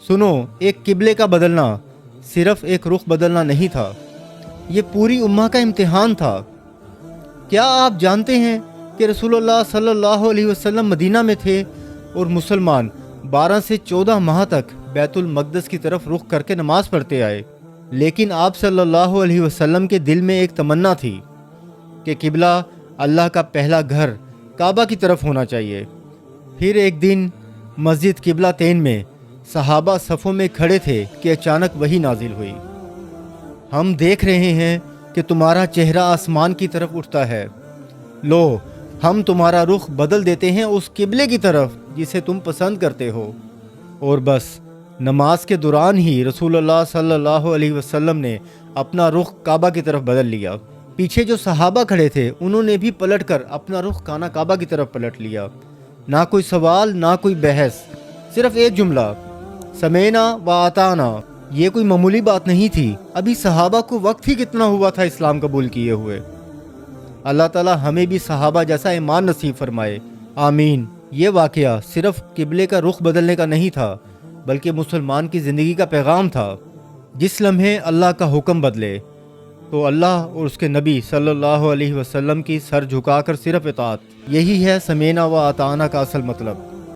सुनो, एक किबले का बदलना सिर्फ एक रुख बदलना नहीं था, ये पूरी उम्मा का इम्तिहान था। क्या आप जानते हैं कि रसूलुल्लाह सल्लल्लाहु अलैहि वसल्लम मदीना में थे और मुसलमान 12 से 14 माह तक बैतुल मक़दस की तरफ रुख करके नमाज पढ़ते आए, लेकिन आप सल्लल्लाहु अलैहि वसल्लम के दिल में एक तमन्ना थी कि किबला अल्लाह का पहला घर काबा की तरफ होना चाहिए। फिर एक दिन मस्जिद किबला तैन में सहाबा सफ़ों में खड़े थे कि अचानक वही नाजिल हुई, हम देख रहे हैं कि तुम्हारा चेहरा आसमान की तरफ उठता है, लो हम तुम्हारा रुख बदल देते हैं उस किबले की तरफ जिसे तुम पसंद करते हो। और बस नमाज के दौरान ही रसूलुल्लाह सल्लल्लाहु अलैहि वसल्लम ने अपना रुख काबा की तरफ बदल लिया। पीछे जो सहाबा खड़े थे उन्होंने भी पलटकर अपना रुख खाना काबा की तरफ पलट लिया। ना कोई सवाल, ना कोई बहस, सिर्फ एक जुमला, समेना व आताना। ये कोई मामूली बात नहीं थी। अभी सहाबा को वक्त ही कितना हुआ था इस्लाम कबूल किए हुए। अल्लाह ताला हमें भी सहाबा जैसा ईमान नसीब फरमाए, आमीन। ये वाक़या सिर्फ किबले का रुख बदलने का नहीं था, बल्कि मुसलमान की ज़िंदगी का पैगाम था। जिस लम्हे अल्लाह का हुक्म बदले तो अल्लाह और उसके नबी सल्लल्लाहु अलैहि वसल्लम की सर झुकाकर सिर्फ इताअत, यही है समेना व अताना का असल मतलब।